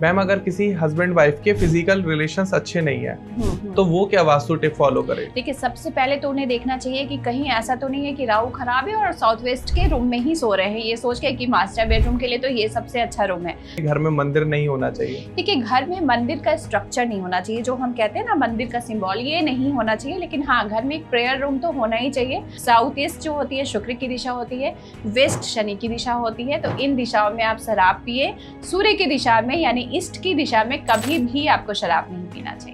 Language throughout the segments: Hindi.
मैम अगर किसी हस्बैंड वाइफ के फिजिकल रिलेशंस अच्छे नहीं है तो वो क्या वास्तु टिप फॉलो करे? देखिए, सबसे पहले तो उन्हें देखना चाहिए कि कहीं ऐसा तो नहीं है कि राहु खराब है और साउथ वेस्ट के रूम में ही सो रहे हैं, ये सोच के कि मास्टर बेडरूम के लिए तो ये सबसे अच्छा रूम है। घर में मंदिर नहीं होना चाहिए। देखिए, घर में मंदिर का स्ट्रक्चर नहीं होना चाहिए, जो हम कहते हैं ना मंदिर का सिंबल, ये नहीं होना चाहिए। लेकिन हाँ, घर में एक प्रेयर रूम तो होना ही चाहिए। साउथ ईस्ट जो होती है शुक्र की दिशा होती है, वेस्ट शनि की दिशा होती है, तो इन दिशाओं में आप शराब पिए। सूर्य की दिशा में यानी ईस्ट की दिशा में कभी भी आपको शराब नहीं पीना चाहिए।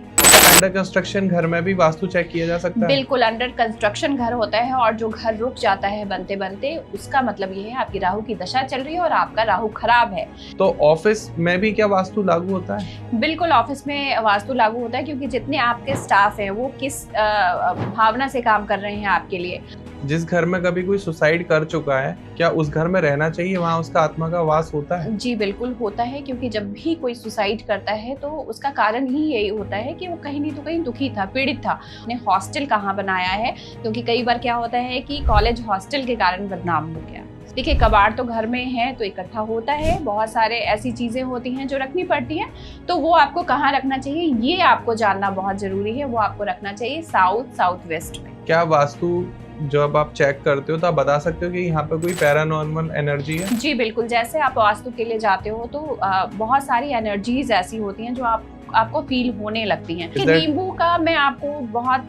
अंडर कंस्ट्रक्शन घर में भी वास्तु चेक किया जा सकता है? बिल्कुल, अंडर कंस्ट्रक्शन घर होता है और जो घर रुक जाता है बनते बनते, उसका मतलब ये है आपकी राहु की दशा चल रही है और आपका राहु खराब है। तो ऑफिस में भी क्या वास्तु लागू होता है? बिल्कुल, ऑफिस में वास्तु लागू होता है, क्योंकि जितने आपके स्टाफ हैं वो किस भावना से काम कर रहे हैं आपके लिए। जिस घर में कभी कोई सुसाइड कर चुका है, क्या उस घर में रहना चाहिए? वहाँ उसका आत्मा का वास होता है? जी बिल्कुल होता है, क्योंकि जब भी कोई सुसाइड करता है तो उसका कारण ही यही होता है कि वो कहीं नहीं तो कहीं दुखी था, पीड़ित था। ने हॉस्टल कहाँ बनाया है, क्योंकि कई बार क्या होता है कि कॉलेज हॉस्टल के कारण बदनाम हो गया। देखिए, कबाड़ तो घर में है तो इकट्ठा होता है, बहुत सारे ऐसी चीजें होती हैं जो रखनी पड़ती हैं, तो वो आपको कहाँ रखना चाहिए ये आपको जानना बहुत जरूरी है। वो आपको रखना चाहिए साउथ वेस्ट में। क्या वास्तु जब आप चेक करते हो तो आप बता सकते हो कि यहाँ पे कोई पैरानॉर्मल एनर्जी है? जी बिल्कुल, जैसे आप वास्तु के लिए जाते हो तो बहुत सारी एनर्जीज ऐसी होती हैं जो आपको फील होने लगती हैं। कि नींबू का मैं आपको बहुत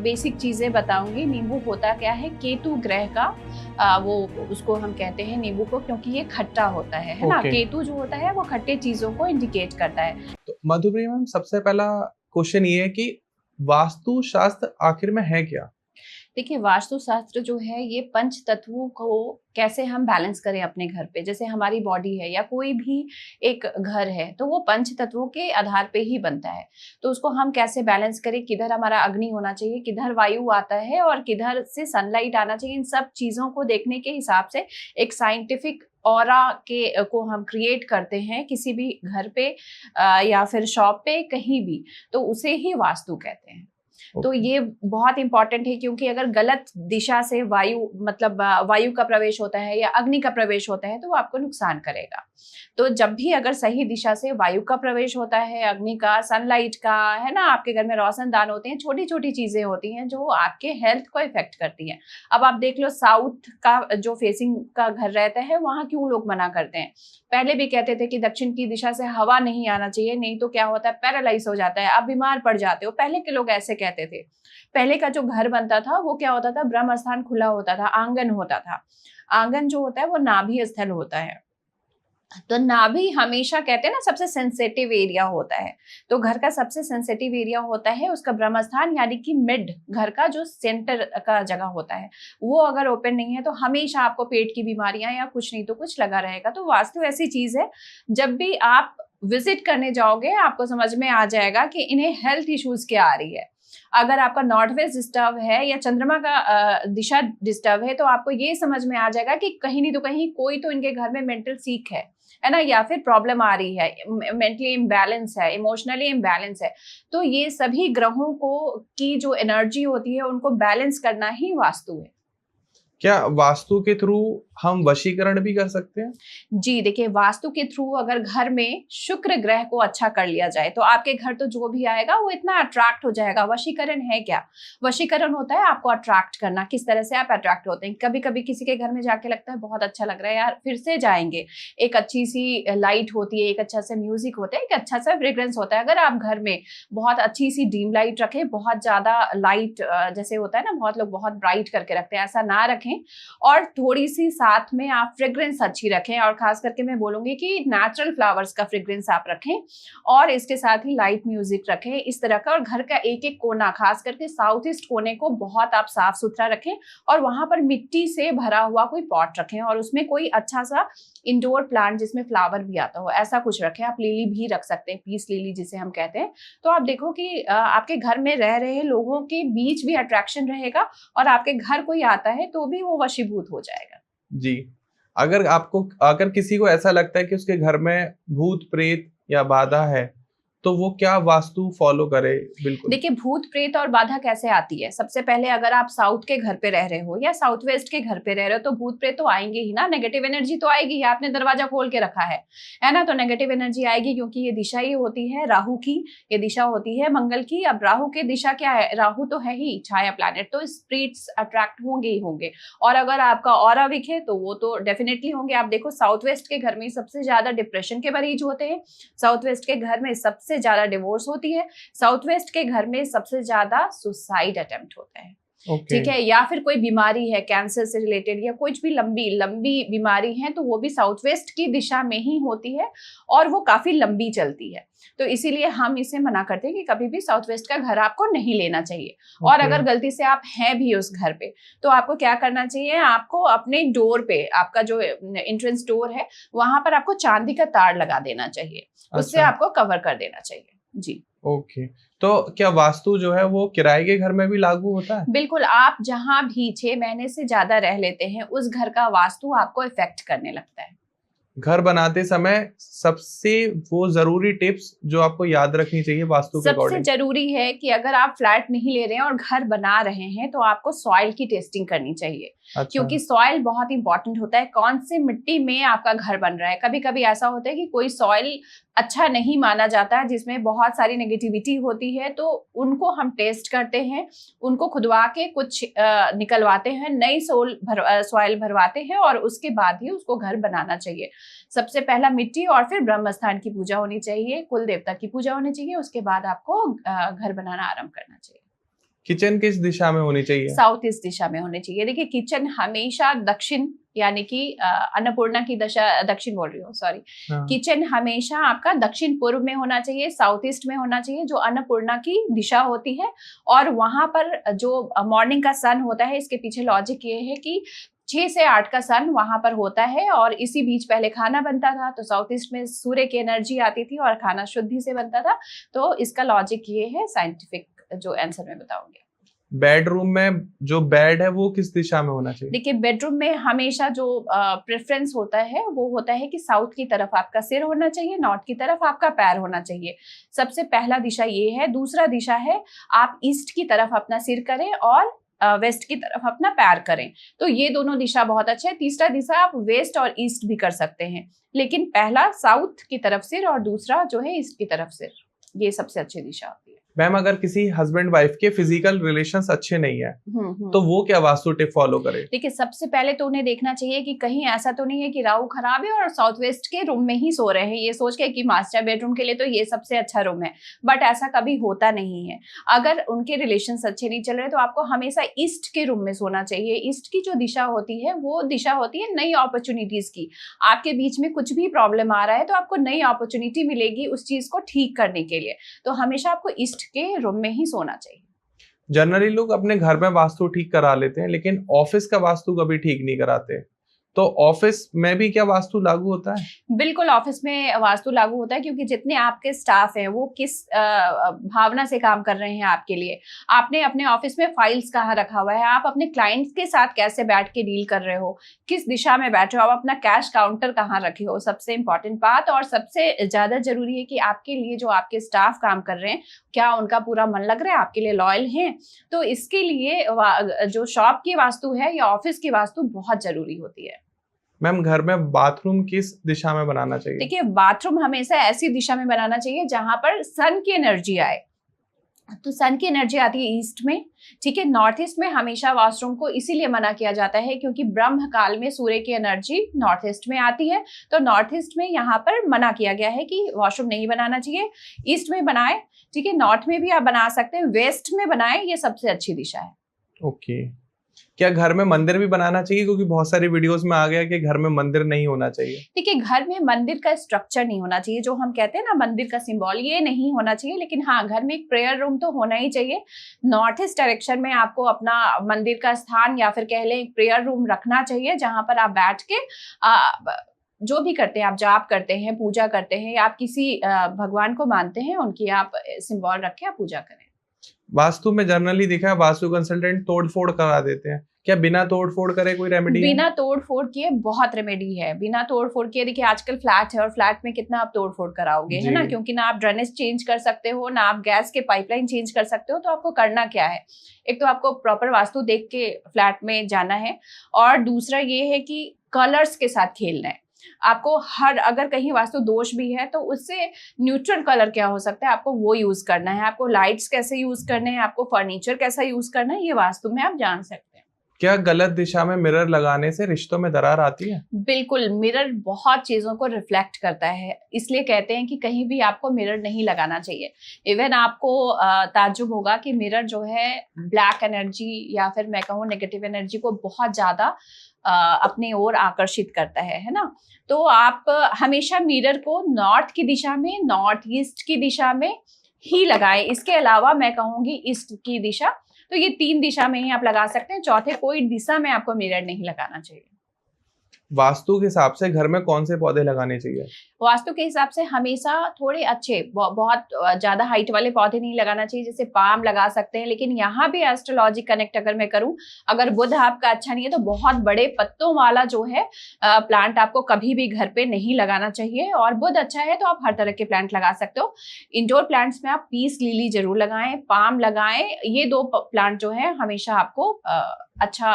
बेसिक चीजें बताऊंगी। नींबू होता क्या है, केतु ग्रह का वो उसको हम कहते हैं नींबू को, क्योंकि ये खट्टा होता है ना। केतु जो होता है वो खट्टे चीजों को इंडिकेट करता है। तो मधुप्रिया मैम, सबसे पहला क्वेश्चन ये है कि वास्तु शास्त्र आखिर में है क्या? देखिए, वास्तु शास्त्र जो है ये पंच तत्वों को कैसे हम बैलेंस करें अपने घर पे। जैसे हमारी बॉडी है या कोई भी एक घर है तो वो पंच तत्वों के आधार पे ही बनता है। तो उसको हम कैसे बैलेंस करें, किधर हमारा अग्नि होना चाहिए, किधर वायु आता है और किधर से सनलाइट आना चाहिए, इन सब चीजों को देखने के हिसाब से एक साइंटिफिक ऑरा के को हम क्रिएट करते हैं किसी भी घर पे या फिर शॉप पे, कहीं भी, तो उसे ही वास्तु कहते हैं। तो ये बहुत इंपॉर्टेंट है, क्योंकि अगर गलत दिशा से वायु मतलब वायु का प्रवेश होता है या अग्नि का प्रवेश होता है तो वो आपको नुकसान करेगा। तो जब भी अगर सही दिशा से वायु का प्रवेश होता है, अग्नि का, सनलाइट का, है ना, आपके घर में रोशनदान होते हैं, छोटी छोटी चीजें होती हैं जो आपके हेल्थ को इफेक्ट करती हैं। अब आप देख लो, साउथ का जो फेसिंग का घर रहता है वहां क्यों लोग मना करते हैं। पहले भी कहते थे कि दक्षिण की दिशा से हवा नहीं आना चाहिए, नहीं तो क्या होता है, पैरालाइज हो जाता है, आप बीमार पड़ जाते हो। पहले के लोग ऐसे कहते थे। पहले का जो घर बनता था वो क्या होता था, ब्रह्म स्थान खुला होता था, आंगन होता था। आंगन जो होता है वो नाभि स्थल होता है। तो नाभि हमेशा कहते हैं ना सबसे सेंसिटिव एरिया होता है। तो घर का सबसे सेंसिटिव एरिया होता है उसका ब्रह्म स्थान, यानी कि मिड, घर का जो सेंटर का जगह होता है, वो अगर ओपन नहीं है तो हमेशा आपको पेट की बीमारियां या कुछ नहीं तो कुछ लगा रहेगा। तो वास्तु ऐसी चीज है, जब भी आप विजिट करने जाओगे आपको समझ में आ जाएगा कि इन्हें हेल्थ इश्यूज क्या आ रही है। अगर आपका नॉर्थ वेस्ट डिस्टर्ब है या चंद्रमा का दिशा डिस्टर्ब है तो आपको ये समझ में आ जाएगा कि कहीं नहीं तो कहीं कोई तो इनके घर में मेंटल सीक है ना, या फिर प्रॉब्लम आ रही है, मेंटली इम्बैलेंस है, इमोशनली इम्बैलेंस है। तो ये सभी ग्रहों को की जो एनर्जी होती है उनको बैलेंस करना ही वास्तु है। क्या वास्तु के थ्रू हम वशीकरण भी कर सकते हैं? जी देखिए, वास्तु के थ्रू अगर घर में शुक्र ग्रह को अच्छा कर लिया जाए तो आपके घर तो जो भी आएगा वो इतना अट्रैक्ट हो जाएगा। वशीकरण है क्या? वशीकरण होता है आपको अट्रैक्ट करना। किस तरह से आप अट्रैक्ट होते हैं? कभी कभी किसी के घर में जाके लगता है बहुत अच्छा लग रहा है यार, फिर से जाएंगे। एक अच्छी सी लाइट होती है, एक अच्छा सा म्यूजिक होता है, एक अच्छा सा फ्रेग्रेंस होता है। अगर आप घर में बहुत अच्छी सी डीम लाइट रखें, बहुत ज्यादा लाइट जैसे होता है ना, बहुत लोग बहुत ब्राइट करके रखते हैं, ऐसा ना रखें। और थोड़ी सी साथ में आप फ्रेग्रेंस अच्छी रखें, और खास करके मैं बोलूंगी कि नेचुरल फ्लावर्स का फ्रेग्रेंस आप रखें, और इसके साथ ही लाइट म्यूजिक रखें इस तरह का। और घर का एक एक कोना, खास करके साउथ ईस्ट कोने को बहुत आप साफ सुथरा रखें, और वहां पर मिट्टी से भरा हुआ कोई पॉट रखें, और उसमें कोई अच्छा सा इंडोर प्लांट जिसमें फ्लावर भी आता हो ऐसा कुछ रखें। आप लिली भी रख सकते हैं, पीस लिली जिसे हम कहते हैं। तो आप देखो कि आपके घर में रह रहे लोगों के बीच भी अट्रैक्शन रहेगा, और आपके घर कोई आता है तो भी वो वशीभूत हो जाएगा। जी, अगर किसी को ऐसा लगता है कि उसके घर में भूत प्रेत या बाधा है, तो वो क्या वास्तु फॉलो करे? बिल्कुल। देखिए, भूत प्रेत और बाधा कैसे आती है? सबसे पहले अगर आप साउथ के घर पे रह रहे हो या साउथ वेस्ट के घर पे रह रहे हो तो भूत प्रेत तो आएंगे ही ना, नेगेटिव एनर्जी तो आएगी ही। आपने दरवाजा खोल के रखा है ना, तो नेगेटिव एनर्जी आएगी, क्योंकि ये दिशा ही होती है राहु की, ये दिशा होती है मंगल की। अब राहु की दिशा क्या है? राहु तो है ही छाया प्लैनेट, तो स्पिरिट्स अट्रैक्ट होंगे ही होंगे। और अगर आपका ऑरा वीक है तो वो तो डेफिनेटली होंगे। आप देखो, साउथ वेस्ट के घर में सबसे ज्यादा डिप्रेशन के मरीज होते हैं, साउथ वेस्ट के घर में सबसे ज्यादा डिवोर्स होती है, साउथ वेस्ट के घर में सबसे ज्यादा सुसाइड अटेम्प्ट होता है। ठीक है, या फिर कोई बीमारी है कैंसर से रिलेटेड या कुछ भी लंबी लंबी बीमारी है तो वो भी साउथ वेस्ट की दिशा में ही होती है और वो काफी लंबी चलती है। तो इसीलिए हम इसे मना करते हैं कि कभी भी साउथ वेस्ट का घर आपको नहीं लेना चाहिए। और अगर गलती से आप हैं भी उस घर पे तो आपको क्या करना चाहिए? आपको अपने डोर पे, आपका जो एंट्रेंस डोर है वहां पर आपको चांदी का तार लगा देना चाहिए, उससे आपको कवर कर देना चाहिए जी। ओके, तो क्या वास्तु जो है वो किराए के घर में भी लागू होता है? बिल्कुल, आप जहां भी 6 महीने से ज्यादा रह लेते हैं उस घर का वास्तु आपको इफेक्ट करने लगता है। घर बनाते समय सबसे वो जरूरी टिप्स जो आपको याद रखनी चाहिए वास्तु के अकॉर्डिंग? सबसे जरूरी है कि अगर आप फ्लैट नहीं ले रहे हैं और घर बना रहे हैं तो आपको सॉइल की टेस्टिंग करनी चाहिए। अच्छा। क्योंकि सॉइल बहुत इंपॉर्टेंट होता है, कौन से मिट्टी में आपका घर बन रहा है। कभी कभी ऐसा होता है कि कोई सॉइल अच्छा नहीं माना जाता है जिसमें बहुत सारी नेगेटिविटी होती है, तो उनको हम टेस्ट करते हैं, उनको खुदवा के कुछ निकलवाते हैं, नई सॉइल भरवाते हैं और उसके बाद ही उसको घर बनाना चाहिए। सबसे पहला मिट्टी और फिर ब्रह्म स्थान की पूजा होनी चाहिए, कुल देवता की पूजा होनी चाहिए, उसके बाद आपको घर बनाना आरंभ करना चाहिए। किचन किस दिशा में होनी चाहिए? साउथ ईस्ट दिशा में होनी चाहिए। देखिए, किचन हमेशा दक्षिण, यानी कि अन्नपूर्णा की दशा, दक्षिण बोल रही हूँ सॉरी, किचन हमेशा आपका दक्षिण पूर्व में होना चाहिए, साउथ ईस्ट में होना चाहिए, जो अन्नपूर्णा की दिशा होती है। और वहां पर जो मॉर्निंग का सन होता है, इसके पीछे लॉजिक ये है कि 6 से 8 का सन वहां पर होता है और इसी बीच पहले खाना बनता था, तो साउथ ईस्ट में सूर्य की एनर्जी आती थी और खाना शुद्धि से बनता था। तो इसका लॉजिक ये है, साइंटिफिक जो आंसर मैं बताऊंगी। बेडरूम में जो बेड है वो किस दिशा में होना चाहिए? देखिए, बेडरूम में हमेशा जो प्रेफरेंस होता है वो होता है कि साउथ की तरफ आपका सिर होना चाहिए, नॉर्थ की तरफ आपका पैर होना चाहिए। सबसे पहला दिशा ये है। दूसरा दिशा है आप ईस्ट की तरफ अपना सिर करें और वेस्ट की तरफ अपना पैर करें, तो ये दोनों दिशा बहुत अच्छे है। तीसरा दिशा आप वेस्ट और ईस्ट भी कर सकते हैं, लेकिन पहला साउथ की तरफ सिर और दूसरा जो है ईस्ट की तरफ सिर, ये सबसे अच्छी दिशा होती है। मैम, अगर किसी हस्बैंड वाइफ के फिजिकल रिलेशंस अच्छे नहीं है तो वो क्या वास्तु टिप फॉलो करे? देखिए, सबसे पहले तो उन्हें देखना चाहिए कि कहीं ऐसा तो नहीं है कि राहु खराब है और साउथ वेस्ट के रूम में ही सो रहे हैं, ये सोच के कि मास्टर बेडरूम के लिए तो ये सबसे अच्छा रूम है, बट ऐसा कभी होता नहीं है। अगर उनके रिलेशंस अच्छे नहीं चल रहे तो आपको हमेशा ईस्ट के रूम में सोना चाहिए। ईस्ट की जो दिशा होती है वो दिशा होती है नई अपॉर्चुनिटीज की। आपके बीच में कुछ भी प्रॉब्लम आ रहा है तो आपको नई अपॉर्चुनिटी मिलेगी उस चीज को ठीक करने के लिए, तो हमेशा आपको ईस्ट के रूम में ही सोना चाहिए। जनरली लोग अपने घर में वास्तु ठीक करा लेते हैं लेकिन ऑफिस का वास्तु कभी ठीक नहीं कराते, तो ऑफिस में भी क्या वास्तु लागू होता है? बिल्कुल, ऑफिस में वास्तु लागू होता है, क्योंकि जितने आपके स्टाफ हैं वो किस भावना से काम कर रहे हैं आपके लिए। आपने अपने ऑफिस में फाइल्स कहाँ रखा हुआ है, आप अपने क्लाइंट्स के साथ कैसे बैठ के डील कर रहे हो, किस दिशा में बैठ रहे हो, आप अपना कैश काउंटर कहाँ रखे हो, सबसे इंपॉर्टेंट बात। और सबसे ज्यादा जरूरी है कि आपके लिए जो आपके स्टाफ काम कर रहे हैं, क्या उनका पूरा मन लग रहा है, आपके लिए लॉयल हैं। तो इसके लिए जो शॉप की वास्तु है या ऑफिस की वास्तु बहुत जरूरी होती है। मैम, घर में बाथरूम किस दिशा में बनाना चाहिए? देखिए, बाथरूम हमेशा ऐसी दिशा में बनाना चाहिए जहां पर सन की एनर्जी आए, तो सन की एनर्जी आती है ईस्ट में, ठीक है। नॉर्थ ईस्ट में हमेशा वॉशरूम को इसीलिए मना किया जाता है क्योंकि ब्रह्म काल में सूर्य की एनर्जी नॉर्थ ईस्ट में आती है, तो नॉर्थ ईस्ट में यहाँ पर मना किया गया है कि वॉशरूम नहीं बनाना चाहिए। ईस्ट में बनाए, ठीक है, नॉर्थ में भी आप बना सकते हैं, वेस्ट में बनाए, ये सबसे अच्छी दिशा है। ओके, क्या घर में मंदिर भी बनाना चाहिए? क्योंकि बहुत सारी वीडियोस में आ गया कि घर में मंदिर नहीं होना चाहिए। देखिए, घर में मंदिर का स्ट्रक्चर नहीं होना चाहिए, जो हम कहते हैं ना मंदिर का सिंबल, ये नहीं होना चाहिए। लेकिन हाँ, घर में एक प्रेयर रूम तो होना ही चाहिए। नॉर्थ ईस्ट डायरेक्शन में आपको अपना मंदिर का स्थान या फिर कह लें एक प्रेयर रूम रखना चाहिए, जहां पर आप बैठ के जो भी करते हैं, आप जाप करते हैं, पूजा करते हैं, या आप किसी भगवान को मानते हैं, उनकी आप सिंबल रख के आप पूजा करें। वास्तु में जनरली देखा है वास्तु कंसल्टेंट तोड़ फोड़ करा देते हैं, क्या बिना तोड़ फोड़ करे कोई रेमेडी है? बिना तोड़ फोड़ किए बहुत रेमेडी है। बिना तोड़ फोड़ किए देखिए आजकल फ्लैट है और फ्लैट में कितना आप तोड़ फोड़ कराओगे, है ना, क्योंकि ना आप ड्रेनेज चेंज कर सकते हो ना आप गैस के पाइपलाइन चेंज कर सकते हो। तो आपको करना क्या है, एक तो आपको प्रॉपर वास्तु देख के फ्लैट में जाना है, और दूसरा ये है कि कलर्स के साथ खेलना है आपको। हर अगर कहीं वास्तु दोष भी है तो उससे न्यूट्रल कलर क्या हो सकता है आपको वो यूज करना है। आपको लाइट्स कैसे यूज करने हैं, आपको फर्नीचर कैसा यूज करना है, ये वास्तु में आप जान सकते हैं। क्या गलत दिशा में मिरर लगाने से रिश्तों में दरार आती है? बिल्कुल, मिरर बहुत चीजों को रिफ्लेक्ट करता है, इसलिए कहते हैं कि कहीं भी आपको मिरर नहीं लगाना चाहिए। इवन आपको ताज्जुब होगा कि मिरर जो है ब्लैक एनर्जी या फिर मैं कहूँ नेगेटिव एनर्जी को बहुत ज्यादा अपने ओर आकर्षित करता है ना। तो आप हमेशा मिरर को नॉर्थ की दिशा में, नॉर्थ ईस्ट की दिशा में ही लगाएं। इसके अलावा मैं कहूंगी ईस्ट की दिशा, तो ये 3 दिशा में ही आप लगा सकते हैं, चौथे कोई दिशा में आपको मिरर नहीं लगाना चाहिए। वास्तु के हिसाब से घर में कौन से पौधे लगाने चाहिए? वास्तु के हिसाब से हमेशा थोड़े अच्छे, बहुत ज्यादा हाइट वाले पौधे नहीं लगाना चाहिए, जैसे पाम लगा सकते हैं। लेकिन यहाँ भी एस्ट्रोलॉजी कनेक्ट अगर मैं करूँ, अगर बुध आपका अच्छा नहीं है तो बहुत बड़े पत्तों वाला जो है प्लांट आपको कभी भी घर पे नहीं लगाना चाहिए। और बुध अच्छा है तो आप हर तरह के प्लांट लगा सकते हो। इंडोर प्लांट्स में आप पीस लिली जरूर लगाएं, पाम लगाएं। ये 2 प्लांट जो है हमेशा आपको अच्छा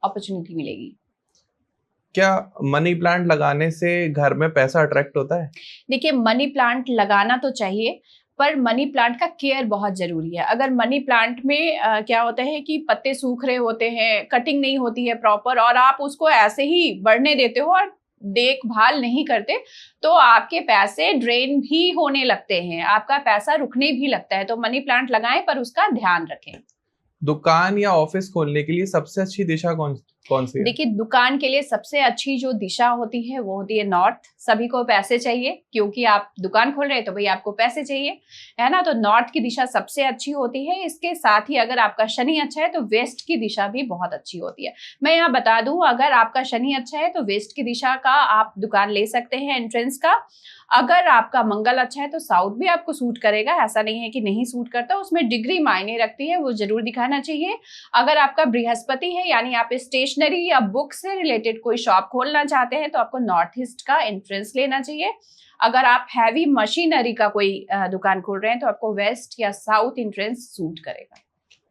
अपॉर्चुनिटी मिलेगी। क्या मनी प्लांट लगाने से घर में पैसा अट्रैक्ट होता है? देखिए मनी प्लांट लगाना तो चाहिए, पर मनी प्लांट का केयर बहुत जरूरी है। अगर मनी प्लांट में क्या होता है कि पत्ते सूख रहे होते हैं, कटिंग नहीं होती है प्रॉपर, और आप उसको ऐसे ही बढ़ने देते हो और देखभाल नहीं करते, तो आपके पैसे ड्रेन भी होने लगते हैं, आपका पैसा रुकने भी लगता है। तो मनी प्लांट लगाएं पर उसका ध्यान रखें। दुकान या ऑफिस खोलने के लिए सबसे अच्छी दिशा कौन सी है? देखिए दुकान के लिए सबसे अच्छी जो दिशा होती है वो होती है नॉर्थ। सभी को पैसे चाहिए, क्योंकि आप दुकान खोल रहे हैं तो भाई आपको पैसे चाहिए, है ना। तो नॉर्थ की दिशा सबसे अच्छी होती है। इसके साथ ही अगर आपका शनि अच्छा है तो वेस्ट की दिशा भी बहुत अच्छी होती है। मैं यहाँ बता दूं, अगर आपका शनि अच्छा है तो वेस्ट की दिशा का आप दुकान ले सकते हैं, एंट्रेंस का। अगर आपका मंगल अच्छा है तो साउथ भी आपको सूट करेगा, ऐसा नहीं है कि नहीं सूट करता, उसमें डिग्री मायने रखती है, वो जरूर दिखाना चाहिए। अगर आपका बृहस्पति है, यानी आप स्टेशनरी या बुक से रिलेटेड कोई शॉप खोलना चाहते हैं, तो आपको नॉर्थ ईस्ट का एंट्रेंस लेना चाहिए। अगर आप हैवी मशीनरी का कोई दुकान खोल रहे हैं तो आपको वेस्ट या साउथ एंट्रेंस सूट करेगा।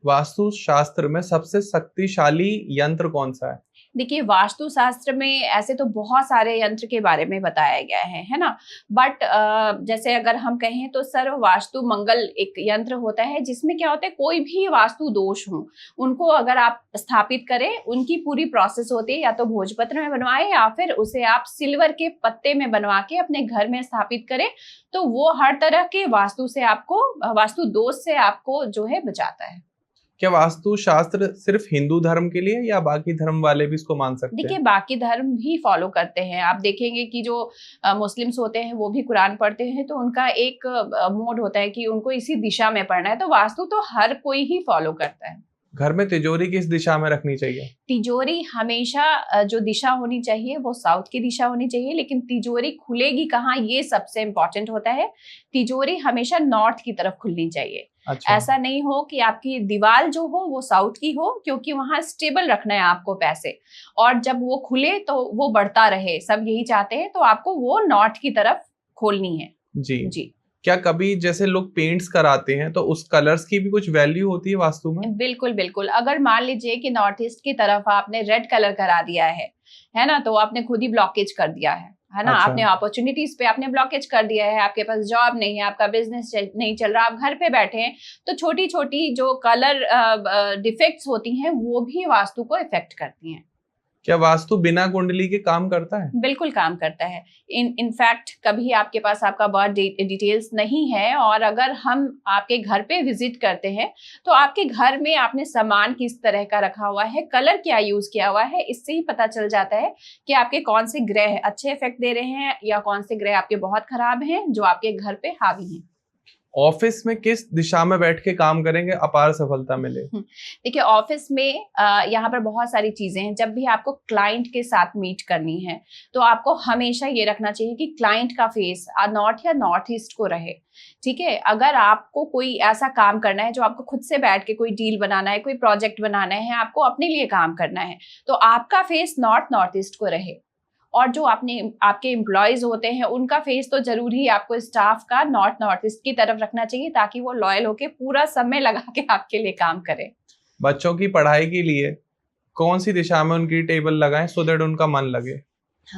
वास्तु शास्त्र में सबसे शक्तिशाली यंत्र कौन सा है? देखिए वास्तु शास्त्र में ऐसे तो बहुत सारे यंत्र के बारे में बताया गया है ना। बट जैसे अगर हम कहें तो सर्व वास्तु मंगल एक यंत्र होता है, जिसमें क्या होता है कोई भी वास्तु दोष हो उनको अगर आप स्थापित करें, उनकी पूरी प्रोसेस होती है, या तो भोजपत्र में बनवाएं या फिर उसे आप सिल्वर के पत्ते में बनवा के अपने घर में स्थापित करें, तो वो हर तरह के वास्तु से आपको, वास्तु दोष से आपको जो है बचाता है। क्या वास्तु शास्त्र सिर्फ हिंदू धर्म के लिए या बाकी धर्म वाले भी इसको मान सकते हैं? देखिए बाकी धर्म भी फॉलो करते हैं। आप देखेंगे कि जो मुस्लिम्स होते हैं वो भी कुरान पढ़ते हैं, तो उनका एक मोड होता है कि उनको इसी दिशा में पढ़ना है। तो वास्तु तो हर कोई ही फॉलो करता है। घर में तिजोरी किस दिशा में रखनी चाहिए? तिजोरी हमेशा जो दिशा होनी चाहिए वो साउथ की दिशा होनी चाहिए, लेकिन तिजोरी खुलेगी कहाँ ये सबसे इम्पोर्टेंट होता है। तिजोरी हमेशा नॉर्थ की तरफ खुलनी चाहिए। अच्छा। ऐसा नहीं हो कि आपकी दीवार जो हो वो साउथ की हो, क्योंकि वहां स्टेबल रखना है आपको पैसे, और जब वो खुले तो वो बढ़ता रहे, सब यही चाहते हैं। तो आपको वो नॉर्थ की तरफ खोलनी है। जी। क्या कभी जैसे लोग पेंट्स कराते हैं तो उस कलर्स की भी कुछ वैल्यू होती है वास्तु में? बिल्कुल बिल्कुल। अगर मान लीजिए कि नॉर्थ ईस्ट की तरफ आपने रेड कलर करा दिया है ना, तो आपने खुद ही ब्लॉकेज कर दिया है ना। अच्छा। आपने अपॉर्चुनिटीज पे आपने ब्लॉकेज कर दिया है, आपके पास जॉब नहीं है, आपका बिजनेस नहीं चल रहा, आप घर पे बैठे हैं, तो छोटी छोटी जो कलर डिफेक्ट्स होती हैं वो भी वास्तु को इफेक्ट करती हैं। क्या वास्तु बिना कुंडली के काम करता है? बिल्कुल काम करता है। इनफैक्ट कभी आपके पास आपका बर्थ डिटेल्स नहीं है और अगर हम आपके घर पे विजिट करते हैं तो आपके घर में आपने सामान किस तरह का रखा हुआ है, कलर क्या यूज किया हुआ है, इससे ही पता चल जाता है कि आपके कौन से ग्रह अच्छे इफेक्ट दे रहे हैं या कौन से ग्रह आपके बहुत खराब हैं जो आपके घर पे हावी हैं। ऑफिस में किस दिशा में बैठ के काम करेंगे अपार सफलता मिले? देखिए ऑफिस में यहाँ पर बहुत सारी चीजें हैं। जब भी आपको क्लाइंट के साथ मीट करनी है तो आपको हमेशा ये रखना चाहिए कि क्लाइंट का फेस नॉर्थ या नॉर्थ ईस्ट को रहे। ठीक है, अगर आपको कोई ऐसा काम करना है जो आपको खुद से बैठ के कोई डील बनाना है, कोई प्रोजेक्ट बनाना है, आपको अपने लिए काम करना है, तो आपका फेस नॉर्थ ईस्ट को रहे। और जो आपके एम्प्लॉयज होते हैं उनका फेस तो जरूर ही आपको स्टाफ का नॉर्थ ईस्ट की तरफ रखना चाहिए, ताकि वो लॉयल होके पूरा समय लगा के आपके लिए काम करे। बच्चों की पढ़ाई के लिए कौन सी दिशा में उनकी टेबल लगाएं सो दैट उनका मन लगे?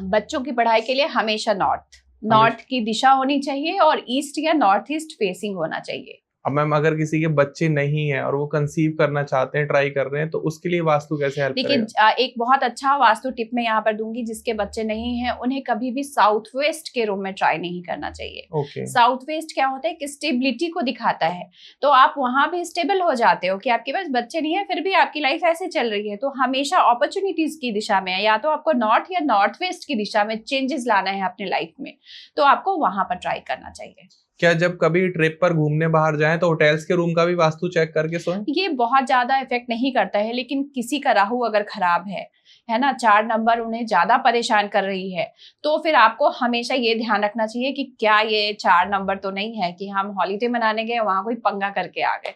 बच्चों की पढ़ाई के लिए हमेशा नॉर्थ की दिशा होनी चाहिए और ईस्ट या नॉर्थ ईस्ट फेसिंग होना चाहिए। अब मैम अगर किसी के बच्चे नहीं है और वो कंसीव करना चाहते हैं, ट्राई कर रहे हैं, तो उसके लिए वास्तु कैसे हेल्प करेगा? देखिए एक बहुत अच्छा वास्तु टिप मैं यहाँ पर दूंगी। जिसके बच्चे नहीं हैं उन्हें कभी भी साउथ वेस्ट के रूम में ट्राई नहीं करना चाहिए। साउथ वेस्ट क्या होता है कि स्टेबिलिटी को दिखाता है, तो आप वहां भी स्टेबल हो जाते हो कि आपके पास बच्चे नहीं है फिर भी आपकी लाइफ ऐसे चल रही है। तो हमेशा अपॉर्चुनिटीज की दिशा में, या तो आपको नॉर्थ या नॉर्थ वेस्ट की दिशा में चेंजेस लाना है अपने लाइफ में, तो आपको वहां पर ट्राई करना चाहिए। क्या जब कभी ट्रिप पर घूमने बाहर जाएं तो होटल्स के रूम का भी वास्तु चेक करके सोएं? ये बहुत ज्यादा इफेक्ट नहीं करता है, लेकिन किसी का राहु अगर खराब है ना, 4 नंबर उन्हें ज्यादा परेशान कर रही है, तो फिर आपको हमेशा ये ध्यान रखना चाहिए कि क्या ये 4 नंबर तो नहीं है कि हम हॉलीडे मनाने गए वहां कोई पंगा करके आ गए।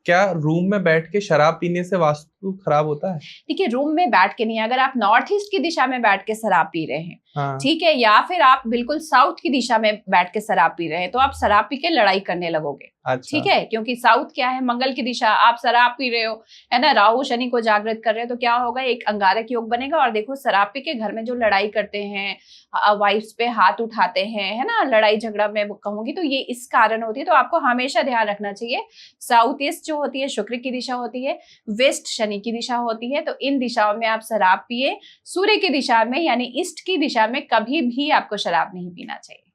क्या रूम में बैठ के शराब पीने से वास्तु खराब होता है? देखिए रूम में बैठ के नहीं, अगर आप नॉर्थ ईस्ट की दिशा में बैठ के शराब पी रहे हैं, हाँ। ठीक है, या फिर आप बिल्कुल साउथ की दिशा में बैठ के शराब पी रहे हैं, तो आप शराब पी के लड़ाई करने लगोगे। अच्छा। ठीक है, क्योंकि साउथ क्या है, मंगल की दिशा, आप शराब पी रहे हो, है ना, राहु शनि को जागृत कर रहे हो, तो क्या होगा, एक अंगारक योग बनेगा। और देखो शराब पी के घर में जो लड़ाई करते हैं, वाइफ्स पे हाथ उठाते हैं, है ना, लड़ाई झगड़ा मैं कहूंगी, तो ये इस कारण होती है। तो आपको हमेशा ध्यान रखना चाहिए, साउथ ईस्ट जो होती है शुक्र की दिशा होती है, वेस्ट शनि की दिशा होती है, तो इन दिशाओं में आप शराब पिए। सूर्य की दिशा में यानी ईस्ट की दिशा में कभी भी आपको शराब नहीं पीना चाहिए।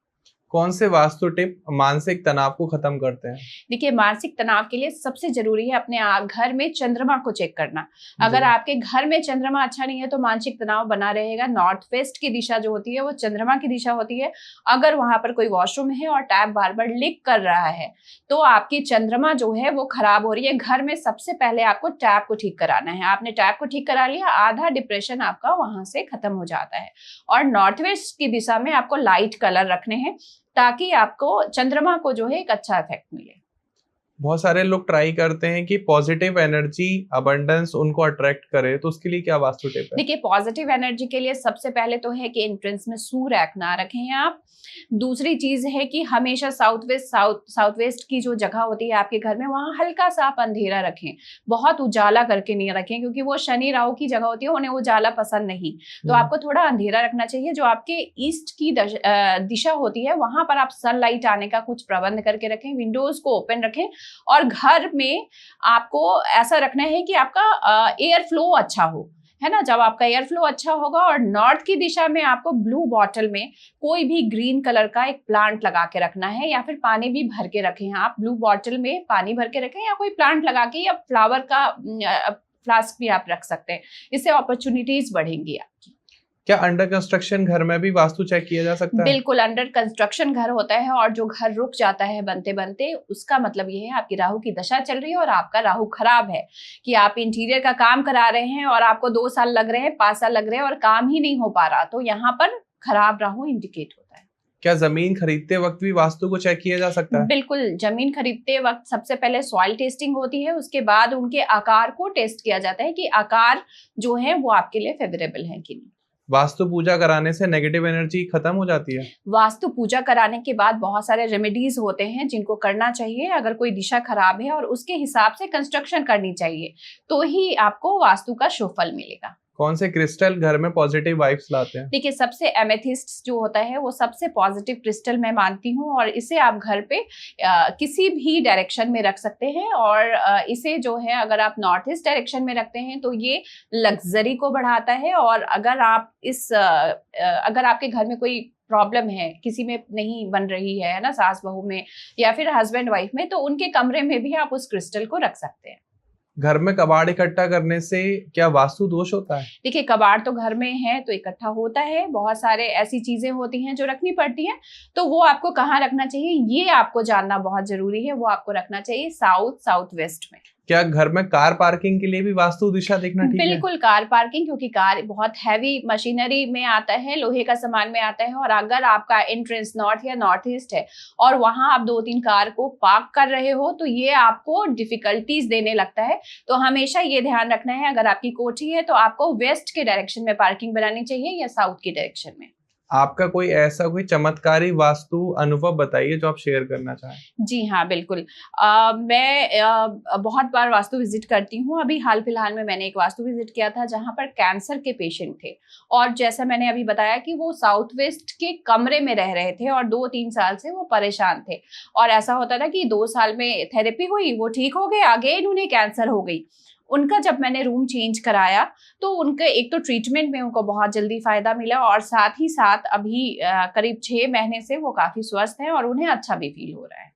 कौन से वास्तु टिप मानसिक तनाव को खत्म करते हैं? देखिए मानसिक तनाव के लिए सबसे जरूरी है अपने घर में चंद्रमा को चेक करना। अगर आपके घर में चंद्रमा अच्छा नहीं है तो मानसिक तनाव बना रहेगा। नॉर्थ वेस्ट की दिशा जो होती है वो चंद्रमा की दिशा होती है। अगर वहां पर कोई वॉशरूम है और टैप बार बार लीक कर रहा है तो आपकी चंद्रमा जो है वो खराब हो रही है। घर में सबसे पहले आपको टैप को ठीक कराना है। आपने टैप को ठीक करा लिया, आधा डिप्रेशन आपका वहां से खत्म हो जाता है। और नॉर्थ वेस्ट की दिशा में आपको लाइट कलर रखने हैं ताकि आपको चंद्रमा को जो है एक अच्छा इफेक्ट मिले। बहुत सारे लोग ट्राई करते हैं कि पॉजिटिव एनर्जी अबंडेंस उनको अट्रैक्ट करे, तो उसके लिए क्या वास्तु टिप है? देखिए पॉजिटिव एनर्जी के लिए सबसे पहले तो है कि एंट्रेंस में सूर्य ना रखें आप। दूसरी चीज है कि हमेशा साउथ वेस्ट की जो जगह होती है आपके घर में, वहां हल्का सा आप अंधेरा रखें, बहुत उजाला करके नहीं रखें, क्योंकि वो शनि राहु की जगह होती है, उन्हें उजाला पसंद नहीं। तो आपको थोड़ा अंधेरा रखना चाहिए। जो आपके ईस्ट की दिशा होती है वहां पर आप सनलाइट आने का कुछ प्रबंध करके रखें, विंडोज को ओपन रखें। और घर में आपको ऐसा रखना है कि आपका एयर फ्लो अच्छा हो, है ना। जब आपका एयर फ्लो अच्छा होगा, और नॉर्थ की दिशा में आपको ब्लू बॉटल में कोई भी ग्रीन कलर का एक प्लांट लगा के रखना है, या फिर पानी भी भर के रखें। आप ब्लू बॉटल में पानी भर के रखें या कोई प्लांट लगा के, या फ्लावर का फ्लास्क भी आप रख सकते हैं। इससे अपॉर्चुनिटीज बढ़ेंगी आपकी। क्या अंडर कंस्ट्रक्शन घर में भी वास्तु चेक किया जा सकता है? बिल्कुल, अंडर कंस्ट्रक्शन घर होता है और जो घर रुक जाता है बनते बनते, उसका मतलब ये है आपकी राहु की दशा चल रही है और आपका राहु खराब है, कि आप इंटीरियर का काम करा रहे हैं और आपको 2 साल लग रहे हैं, 5 साल लग रहे हैं और काम ही नहीं हो पा रहा, तो यहाँ पर खराब राहु इंडिकेट होता है। क्या जमीन खरीदते वक्त भी वास्तु को चेक किया जा सकता है? बिल्कुल, जमीन खरीदते वक्त सबसे पहले सॉइल टेस्टिंग होती है, उसके बाद उनके आकार को टेस्ट किया जाता है कि आकार जो है वो आपके लिए फेवरेबल है कि नहीं। वास्तु पूजा कराने से नेगेटिव एनर्जी खत्म हो जाती है? वास्तु पूजा कराने के बाद बहुत सारे रेमेडीज होते हैं जिनको करना चाहिए। अगर कोई दिशा खराब है और उसके हिसाब से कंस्ट्रक्शन करनी चाहिए, तो ही आपको वास्तु का शुभ फल मिलेगा। कौन से क्रिस्टल घर में पॉजिटिव वाइब्स लाते हैं? देखिए सबसे एमेथिस्ट जो होता है वो सबसे पॉजिटिव क्रिस्टल मैं मानती हूँ, और इसे आप घर पे किसी भी डायरेक्शन में रख सकते हैं। और इसे जो है अगर आप नॉर्थ ईस्ट डायरेक्शन में रखते हैं तो ये लग्जरी को बढ़ाता है। और अगर आप अगर आपके घर में कोई प्रॉब्लम है, किसी में नहीं बन रही है ना, सास बहू में या फिर हस्बैंड वाइफ में, तो उनके कमरे में भी आप उस क्रिस्टल को रख सकते हैं। घर में कबाड़ इकट्ठा करने से क्या वास्तु दोष होता है? देखिए, कबाड़ तो घर में है तो इकट्ठा होता है, बहुत सारे ऐसी चीजें होती हैं जो रखनी पड़ती हैं, तो वो आपको कहाँ रखना चाहिए ये आपको जानना बहुत जरूरी है। वो आपको रखना चाहिए साउथ साउथ वेस्ट में। क्या घर में कार पार्किंग के लिए भी वास्तु दिशा देखना ठीक है? बिल्कुल, कार पार्किंग, क्योंकि कार बहुत हैवी मशीनरी में आता है, लोहे का सामान में आता है, और अगर आपका एंट्रेंस नॉर्थ या नॉर्थ ईस्ट है और वहां आप 2-3 कार को पार्क कर रहे हो तो ये आपको डिफिकल्टीज देने लगता है। तो हमेशा ये ध्यान रखना है, अगर आपकी कोठी है तो आपको वेस्ट के डायरेक्शन में पार्किंग बनानी चाहिए या साउथ की डायरेक्शन में। आपका कोई ऐसा कोई चमत्कारी वास्तु अनुभव बताइए जो आप शेयर करना चाहें। जी हाँ, बिल्कुल। मैं बहुत बार वास्तु विजिट करती हूँ। अभी हाल फिलहाल में मैंने एक वास्तु विजिट किया था जहाँ पर कैंसर के पेशेंट थे, और जैसा मैंने अभी बताया कि वो साउथ वेस्ट के कमरे में रह रहे थे और 2-3 साल से वो परेशान थे। और ऐसा होता था कि 2 साल में थेरेपी हुई, वो ठीक हो गए, अगेन उन्हें कैंसर हो गई। उनका जब मैंने रूम चेंज कराया तो उनके एक तो ट्रीटमेंट में उनको बहुत जल्दी फायदा मिला, और साथ ही साथ अभी करीब 6 महीने से वो काफी स्वस्थ हैं और उन्हें अच्छा भी फील हो रहा है।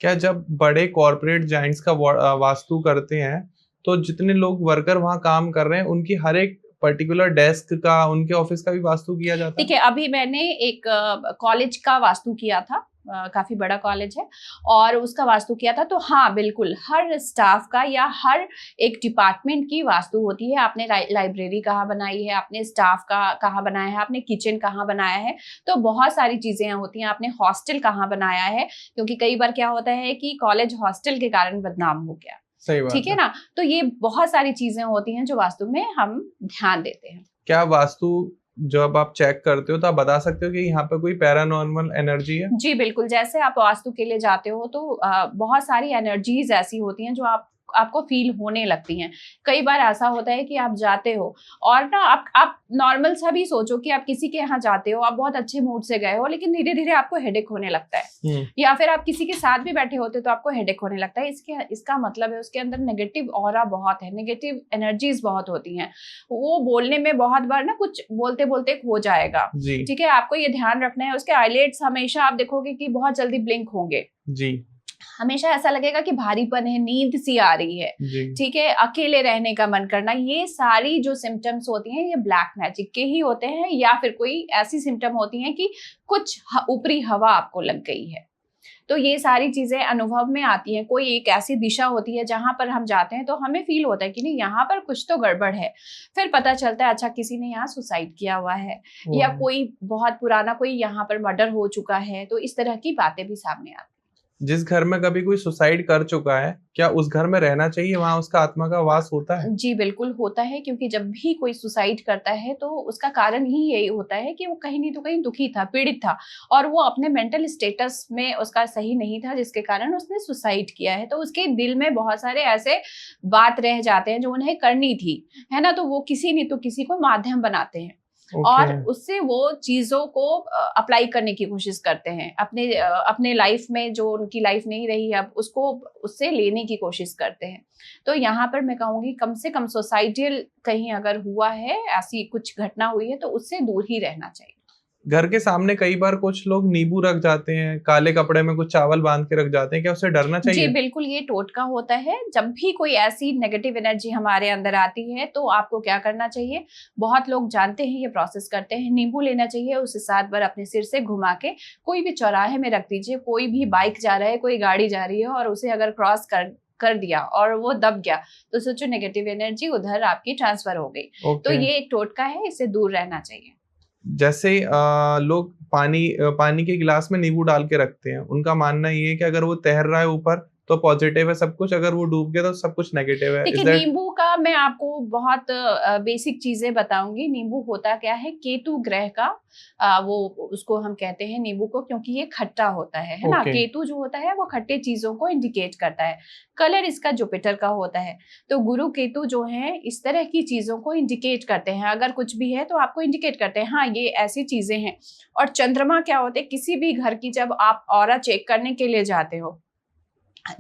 क्या जब बड़े कॉर्पोरेट जाइंट्स का वास्तु करते हैं तो जितने लोग वर्कर वहां काम कर रहे हैं उनकी हर एक पर्टिकुलर डेस्क का, उनके ऑफिस का भी वास्तु किया जाता है? देखिए, अभी मैंने एक कॉलेज का वास्तु किया था, काफी बड़ा कॉलेज है, और उसका वास्तु किया था। तो हाँ, बिल्कुल हर स्टाफ का या हर एक डिपार्टमेंट की वास्तु होती है। आपने लाइब्रेरी कहाँ बनाई है, आपने स्टाफ का कहाँ बनाया है, आपने किचन कहाँ बनाया है, तो बहुत सारी चीजें होती हैं। आपने हॉस्टल कहाँ बनाया है, क्योंकि कई बार क्या होता है कि कॉलेज हॉस्टल के कारण बदनाम हो गया, सही बात ठीक है ना। तो ये बहुत सारी चीजें होती हैं जो वास्तु में हम ध्यान देते हैं। क्या वास्तु जब आप चेक करते हो तो आप बता सकते हो कि यहाँ पे कोई पैरानॉर्मल एनर्जी है? जी बिल्कुल, जैसे आप वास्तु के लिए जाते हो तो बहुत सारी एनर्जीज ऐसी होती हैं जो आपको फील होने लगती हैं। कई बार ऐसा होता है कि आप जाते हो और ना आप नॉर्मल सा भी सोचो कि आप किसी के यहाँ जाते हो, आप बहुत अच्छे मूड से गए हो, लेकिन धीरे धीरे आपको हेडेक होने लगता है, या फिर आप किसी के साथ भी बैठे होते तो आपको हेडेक होने लगता है। इसका मतलब है उसके अंदर नेगेटिव ऑरा बहुत है, नेगेटिव एनर्जीज बहुत होती हैं। वो बोलने में बहुत बार ना कुछ बोलते बोलते हो जाएगा, ठीक है। आपको ये ध्यान रखना है। उसके आईलेट्स हमेशा आप देखोगे कि बहुत जल्दी ब्लिंक होंगे जी। हमेशा ऐसा लगेगा कि भारीपन है, नींद सी आ रही है, ठीक है, अकेले रहने का मन करना। ये सारी जो सिम्टम्स होती हैं ये ब्लैक मैजिक के ही होते हैं, या फिर कोई ऐसी सिम्टम होती हैं कि कुछ ऊपरी हवा आपको लग गई है। तो ये सारी चीजें अनुभव में आती हैं। कोई एक ऐसी दिशा होती है जहां पर हम जाते हैं तो हमें फील होता है कि नहीं, यहाँ पर कुछ तो गड़बड़ है। फिर पता चलता है अच्छा किसी ने यहाँ सुसाइड किया हुआ है, या कोई बहुत पुराना कोई यहाँ पर मर्डर हो चुका है। तो इस तरह की बातें भी सामने आती हैं। जिस घर में कभी कोई सुसाइड कर चुका है, क्या उस घर में रहना चाहिए? वहां उसका आत्मा का वास होता है? जी बिल्कुल होता है, क्योंकि जब भी कोई सुसाइड करता है तो उसका कारण ही यही होता है कि वो कहीं नहीं तो कहीं दुखी था, पीड़ित था, और वो अपने मेंटल स्टेटस में उसका सही नहीं था, जिसके कारण उसने सुसाइड किया है। तो उसके दिल में बहुत सारे ऐसे बात रह जाते हैं जो उन्हें करनी थी, है ना। तो वो किसी नहीं तो किसी को माध्यम बनाते हैं, और उससे वो चीजों को अप्लाई करने की कोशिश करते हैं अपने लाइफ में। जो उनकी लाइफ नहीं रही अब उसको उससे लेने की कोशिश करते हैं। तो यहाँ पर मैं कहूंगी कम से कम सोसाइटियल कहीं अगर हुआ है, ऐसी कुछ घटना हुई है, तो उससे दूर ही रहना चाहिए। घर के सामने कई बार कुछ लोग नींबू रख जाते हैं, काले कपड़े में कुछ चावल बांध के रख जाते हैं, क्या उससे डरना चाहिए? जी बिल्कुल, ये टोटका होता है। जब भी कोई ऐसी नेगेटिव एनर्जी हमारे अंदर आती है तो आपको क्या करना चाहिए, बहुत लोग जानते हैं, ये प्रोसेस करते हैं। नींबू लेना चाहिए, उसे 7 बार अपने सिर से घुमा के कोई भी चौराहे में रख दीजिए। कोई भी बाइक जा रहा है, कोई गाड़ी जा रही है, और उसे अगर क्रॉस कर दिया और वो दब गया तो सोचो नेगेटिव एनर्जी उधर आपकी ट्रांसफर हो गई। तो ये एक टोटका है, इससे दूर रहना चाहिए। जैसे लोग पानी के गिलास में नींबू डाल के रखते हैं, उनका मानना ये है कि अगर वो तैर रहा है ऊपर तो पॉजिटिव है सब कुछ, अगर वो डूब गया तो सब कुछ नेगेटिव है। देखिए, नींबू का मैं आपको बहुत बेसिक चीजें बताऊंगी। नींबू होता क्या है, केतु ग्रह का वो उसको हम कहते हैं नींबू को, क्योंकि ये खट्टा होता है ना। केतु जो होता है वो खट्टे चीजों को इंडिकेट करता है। कलर इसका जुपिटर का होता है। तो गुरु केतु जो है इस तरह की चीजों को इंडिकेट करते हैं। अगर कुछ भी है तो आपको इंडिकेट करते हैं, हाँ ये ऐसी चीजें हैं। और चंद्रमा क्या होते हैं, किसी भी घर की जब आप ऑरा चेक करने के लिए जाते हो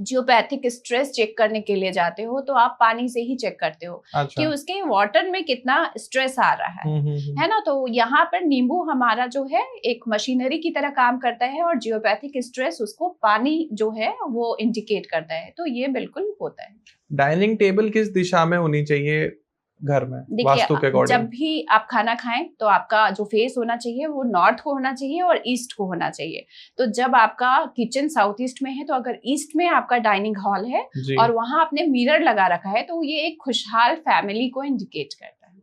जियोपैथिक स्ट्रेस चेक करने के लिए जाते हो तो आप पानी से ही चेक करते हो कि अच्छा। उसके वाटर में कितना स्ट्रेस आ रहा है ना। तो यहाँ पर नींबू हमारा जो है एक मशीनरी की तरह काम करता है और जियोपैथिक स्ट्रेस उसको पानी जो है वो इंडिकेट करता है, तो ये बिल्कुल होता है। डाइनिंग टेबल किस दिशा में होनी चाहिए घर में देखिए, वास्तु के जब अकॉर्डिंग? भी आप खाना खाएं तो आपका जो फेस होना चाहिए वो नॉर्थ को होना चाहिए और ईस्ट को होना चाहिए। तो जब आपका किचन साउथ ईस्ट में है तो अगर ईस्ट में आपका डाइनिंग हॉल है जी। और वहां आपने मिरर लगा रखा है तो ये एक खुशहाल फैमिली को इंडिकेट करता है।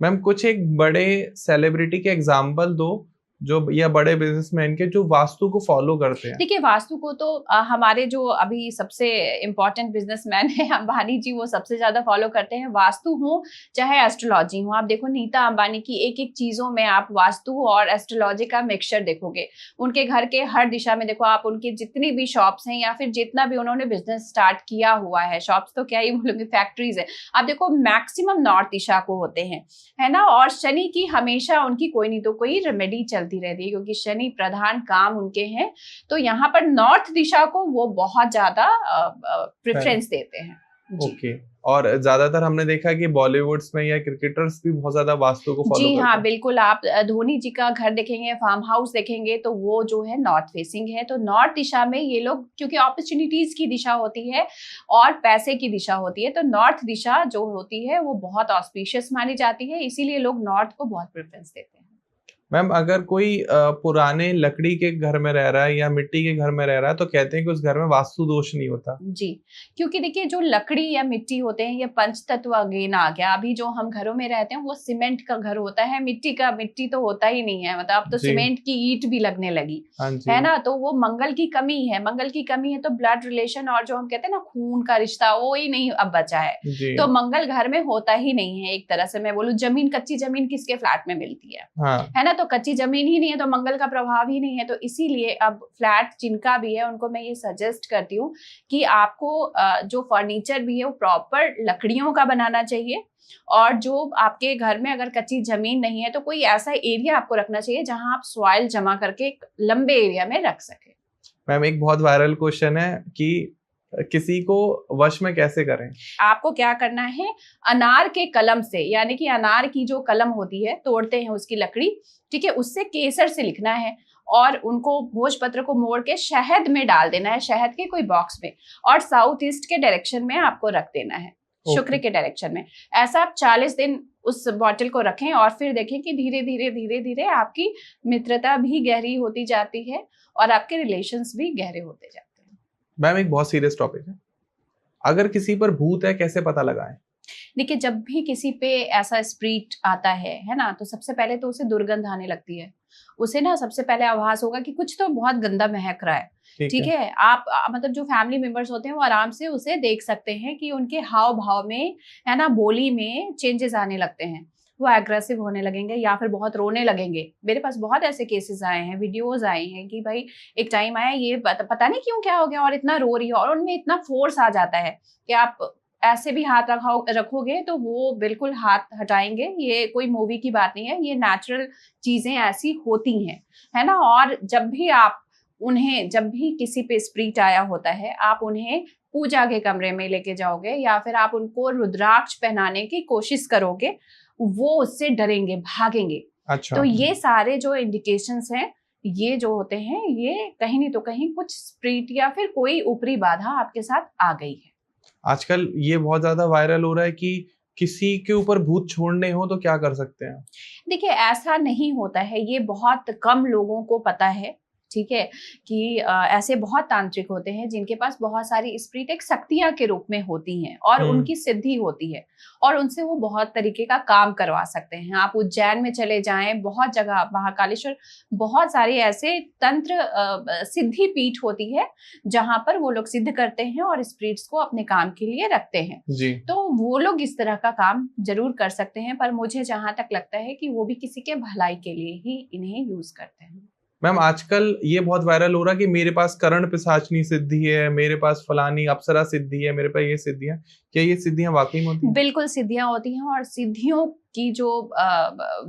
मैम कुछ एक बड़े सेलिब्रिटी के एग्जाम्पल दो जो या बड़े बिजनेसमैन के जो वास्तु को फॉलो करते हैं। देखिए, वास्तु को तो हमारे जो अभी सबसे इम्पोर्टेंट बिजनेसमैन है अंबानी जी, वो सबसे ज्यादा फॉलो करते हैं। वास्तु हो चाहे एस्ट्रोलॉजी हो, आप देखो नीता अंबानी की एक एक चीजों में आप वास्तु और एस्ट्रोलॉजी का मिक्सचर देखोगे। उनके घर के हर दिशा में देखो आप, उनकी जितनी भी शॉप्स हैं या फिर जितना भी उन्होंने बिजनेस स्टार्ट किया हुआ है, शॉप्स तो क्या ही बोलूंगी, फैक्ट्रीज है, आप देखो मैक्सिमम नॉर्थ दिशा को होते हैं, है ना। और शनि की हमेशा उनकी कोई नहीं तो कोई रेमेडी चलती रहती है क्योंकि शनि प्रधान काम उनके हैं। तो यहाँ पर नॉर्थ दिशा को वो बहुत ज्यादा प्रेफरेंस देते हैं। ओके। और ज्यादातर हमने देखा कि बॉलीवुड्स में या क्रिकेटर्स भी बहुत ज्यादा वास्तु को फॉलो जी करते हाँ, हैं। बिल्कुल। आप धोनी जी का घर देखेंगे, फार्म हाउस देखेंगे तो वो जो है नॉर्थ फेसिंग है। तो नॉर्थ दिशा में ये लोग, क्योंकि अपॉर्चुनिटीज की दिशा होती है और पैसे की दिशा होती है, तो नॉर्थ दिशा जो होती है वो बहुत ऑस्पिशियस मानी जाती है, इसीलिए लोग नॉर्थ को बहुत प्रेफरेंस देते हैं। मैम अगर कोई पुराने लकड़ी के घर में रह रहा है या मिट्टी के घर में रह रहा है तो कहते हैं कि उस घर में वास्तु दोष नहीं होता। जी, क्योंकि देखिए जो लकड़ी या मिट्टी होते हैं ये पंच तत्व अगेन आ गया। अभी जो हम घरों में रहते हैं वो सीमेंट का घर होता है, मिट्टी तो होता ही नहीं है, मतलब अब तो जी। सीमेंट की ईंट भी लगने लगी, हाँ जी। है ना। तो वो मंगल की कमी है, तो ब्लड रिलेशन और जो हम कहते हैं ना खून का रिश्ता, वो ही नहीं अब बचा है। जी। तो मंगल घर में होता ही नहीं है। एक तरह से मैं बोलूं, जमीन, कच्ची जमीन किसके फ्लैट में मिलती हाँ। है ना। तो कच्ची जमीन ही नहीं है तो मंगल का प्रभाव ही नहीं है। तो इसीलिए अब फ्लैट जिनका भी है उनको मैं ये सजेस्ट करती हूँ कि आपको जो फर्नीचर भी है वो प्रॉपर लकड़ियों का बनाना चाहिए। और जो आपके घर में अगर कच्ची जमीन नहीं है तो कोई ऐसा एरिया आपको रखना चाहिए जहां आप सॉइल जमा करके एक लंबे एरिया में रख सके। मैम एक बहुत वायरल क्वेश्चन है कि किसी को वश में कैसे करें? आपको क्या करना है, अनार के कलम से, यानी कि अनार की जो कलम होती है, तोड़ते हैं उसकी लकड़ी, ठीक है, उससे केसर से लिखना है और उनको भोजपत्र को मोड़ के शहद में डाल देना है, शहद के कोई बॉक्स में, और साउथ ईस्ट के डायरेक्शन में आपको रख देना है, शुक्र के डायरेक्शन में। ऐसा आप 40 दिन उस बॉटल को रखें और फिर देखें कि धीरे धीरे आपकी मित्रता भी गहरी होती जाती है और आपके रिलेशंस भी गहरे होते जाते हैं। मैम एक बहुत सीरियस टॉपिक है, अगर किसी पर भूत है कैसे पता लगाएं? देखिए, जब भी किसी पे ऐसा स्प्रिट आता है ना, तो सबसे पहले तो उसे दुर्गंध आने लगती है। उसे ना सबसे पहले आभास होगा कि कुछ तो बहुत गंदा महक रहा है, ठीक है। आप मतलब जो फैमिली मेंबर्स होते हैं वो आराम से उसे देख सकते हैं कि उनके हाव भाव में, है ना, बोली में चेंजेस आने लगते हैं। वो एग्रेसिव होने लगेंगे या फिर बहुत रोने लगेंगे। मेरे पास बहुत ऐसे केसेस आए हैं, वीडियोस आए हैं कि भाई एक टाइम आया, ये पता नहीं क्यों क्या हो गया और इतना रो रही है, और उनमें इतना फोर्स आ जाता है कि आप ऐसे भी हाथ रखोगे तो वो बिल्कुल हाथ हटाएंगे। ये कोई मूवी की बात नहीं है, ये नेचुरल चीजें ऐसी होती हैं, है ना। और जब भी किसी पे स्प्रिट आया होता है, आप उन्हें पूजा के कमरे में लेके जाओगे या फिर आप उनको रुद्राक्ष पहनाने की कोशिश करोगे, वो उससे डरेंगे, भागेंगे। अच्छा। तो ये सारे जो इंडिकेशंस हैं, ये जो होते हैं, ये कहीं नहीं तो कहीं कुछ स्प्रिट या फिर कोई ऊपरी बाधा आपके साथ आ गई है। आजकल ये बहुत ज्यादा वायरल हो रहा है कि किसी के ऊपर भूत छोड़ने हो तो क्या कर सकते हैं? देखिए, ऐसा नहीं होता है, ये बहुत कम लोगों को पता है, ठीक है, कि ऐसे बहुत तांत्रिक होते हैं जिनके पास बहुत सारी स्पिरिट शक्तियां के रूप में होती हैं और उनकी सिद्धि होती है और उनसे वो बहुत तरीके का काम करवा सकते हैं। आप उज्जैन में चले जाएं, बहुत जगह, महाकालेश्वर, बहुत सारे ऐसे तंत्र सिद्धि पीठ होती है जहां पर वो लोग सिद्ध करते हैं और स्पिरिट्स को अपने काम के लिए रखते हैं जी। तो वो लोग इस तरह का काम जरूर कर सकते हैं, पर मुझे जहां तक लगता है कि वो भी किसी के भलाई के लिए ही इन्हें यूज करते हैं। मैम आजकल ये बहुत वायरल हो रहा है कि मेरे पास करण पिशाचनी सिद्धि है, मेरे पास फलानी अप्सरा सिद्धि है, मेरे पास ये सिद्धि है। क्या ये सिद्धियां वाकई में होती हैं? बिल्कुल सिद्धियां होती हैं, और सिद्धियों की जो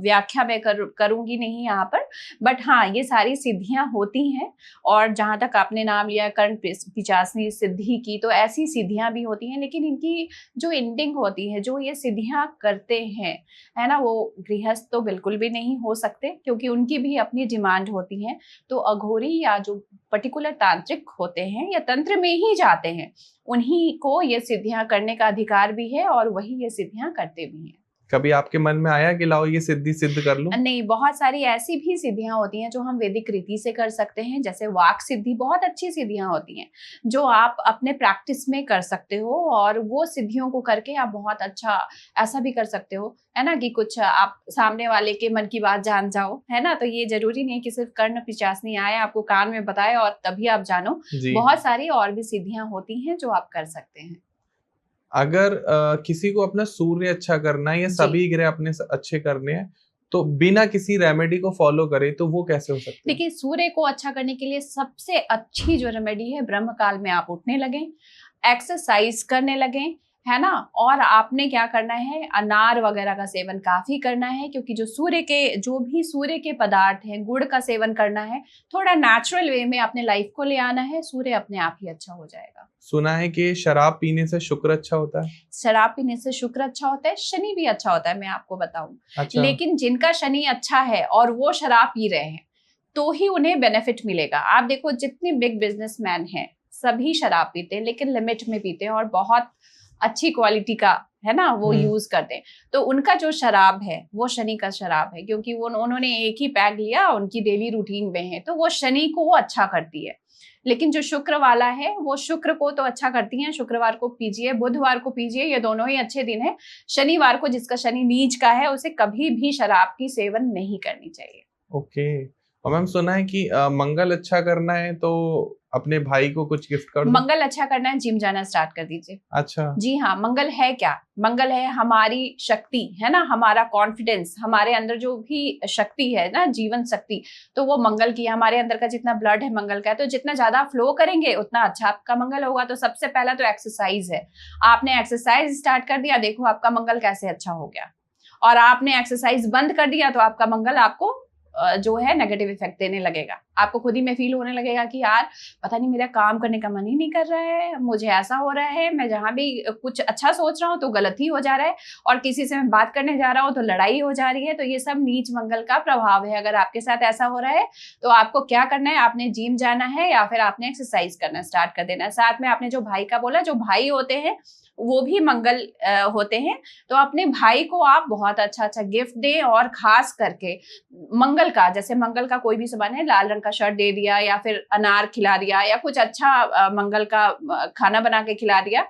व्याख्या मैं करूंगी नहीं यहाँ पर, बट हाँ ये सारी सिद्धियां होती हैं। और जहां तक आपने नाम लिया कर्ण पिचासनी सिद्धि की, तो ऐसी सिद्धियां भी होती हैं, लेकिन इनकी जो एंडिंग होती है, जो ये सिद्धियां करते हैं, है ना, वो गृहस्थ तो बिल्कुल भी नहीं हो सकते, क्योंकि उनकी भी अपनी डिमांड होती है। तो अघोरी या जो पर्टिकुलर तांत्रिक होते हैं या तंत्र में ही जाते हैं, उन्हीं को ये सिद्धियां करने का अधिकार भी है, और वही ये सिद्धियां करते भी हैं। कभी आपके मन में आया कि लाओ ये सिद्धि सिद्ध कर लूं? नहीं, बहुत सारी ऐसी भी सिद्धियां होती हैं जो हम वैदिक रीति से कर सकते हैं, जैसे वाक सिद्धि, बहुत अच्छी सिद्धियां होती हैं जो आप अपने प्रैक्टिस में कर सकते हो, और वो सिद्धियों को करके आप बहुत अच्छा ऐसा भी कर सकते हो, है ना, कि कुछ आप सामने वाले के मन की बात जान जाओ, है ना। तो ये जरूरी नहीं कि सिर्फ कर्ण पिशाचनी आए आपको कान में बताए और तभी आप जानो। बहुत सारी और भी सिद्धियां होती हैं जो आप कर सकते हैं। अगर किसी को अपना सूर्य अच्छा करना है या सभी ग्रह अपने अच्छे करने हैं, तो बिना किसी रेमेडी को फॉलो करे तो वो कैसे हो सकता है? देखिए, सूर्य को अच्छा करने के लिए सबसे अच्छी जो रेमेडी है, ब्रह्म काल में आप उठने लगे, एक्सरसाइज करने लगे, है ना। और आपने क्या करना है, अनार वगैरह का सेवन काफी करना है, क्योंकि जो भी सूर्य के पदार्थ हैं, गुड़ का सेवन करना है, थोड़ा नेचुरल वे में अपने लाइफ को ले आना है, सूर्य अपने आप ही अच्छा हो जाएगा। सुना है कि शराब पीने से शुक्र अच्छा होता है। शराब पीने से शुक्र अच्छा होता है, शनि भी अच्छा होता है, मैं आपको बताऊं। अच्छा। लेकिन जिनका शनि अच्छा है और वो शराब पी रहे हैं, तो ही उन्हें बेनिफिट मिलेगा। आप देखो, जितने बिग बिजनेसमैन हैं सभी शराब पीते हैं, लेकिन लिमिट में पीते हैं, और बहुत अच्छी क्वालिटी का, है ना, वो यूज करते हैं। तो उनका जो शराब है वो शनि का शराब है, क्योंकि वो उन्होंने एक ही पैक लिया, उनकी डेली रूटीन में है, तो वो शनि को वो अच्छा करती है। लेकिन जो शुक्र वाला है, वो शुक्र को तो अच्छा करती हैं। शुक्रवार को पीजिए, बुधवार को पीजिए, ये दोनों ही अच्छे दिन है। शनिवार को, जिसका शनि नीच का है, उसे कभी भी शराब की सेवन नहीं करनी चाहिए। ओके। और मैम सुना है कि मंगल अच्छा करना है तो अपने भाई को कुछ गिफ्ट कर दो। मंगल अच्छा करना है, जिम जाना स्टार्ट कर दीजिए। अच्छा। जी हाँ, मंगल है क्या? मंगल है हमारी शक्ति, है ना, हमारा कॉन्फिडेंस, हमारे अंदर जो भी शक्ति है ना, जीवन शक्ति, तो वो मंगल की है। हमारे अंदर का जितना ब्लड है मंगल का है, तो जितना ज्यादा फ्लो करेंगे उतना अच्छा आपका मंगल होगा। तो सबसे पहला तो एक्सरसाइज है। आपने एक्सरसाइज स्टार्ट कर दिया, देखो आपका मंगल कैसे अच्छा हो गया। और आपने एक्सरसाइज बंद कर दिया, तो आपका मंगल आपको जो है नेगेटिव इफेक्ट देने लगेगा। आपको खुद ही में फील होने लगेगा कि यार पता नहीं, मेरा काम करने का मन ही नहीं कर रहा है, मुझे ऐसा हो रहा है, मैं जहां भी कुछ अच्छा सोच रहा हूँ तो गलत ही हो जा रहा है, और किसी से मैं बात करने जा रहा हूँ तो लड़ाई हो जा रही है। तो ये सब नीच मंगल का प्रभाव है। अगर आपके साथ ऐसा हो रहा है तो आपको क्या करना है, आपने जिम जाना है या फिर आपने एक्सरसाइज करना स्टार्ट कर देना है। साथ में आपने जो भाई का बोला, जो भाई होते हैं वो भी मंगल होते हैं, तो अपने भाई को आप बहुत अच्छा अच्छा गिफ्ट दें। और खास करके मंगल का, जैसे मंगल का कोई भी सामान है, लाल रंग का शर्ट दे दिया, या फिर अनार खिला दिया, या कुछ अच्छा मंगल का खाना बना के खिला दिया,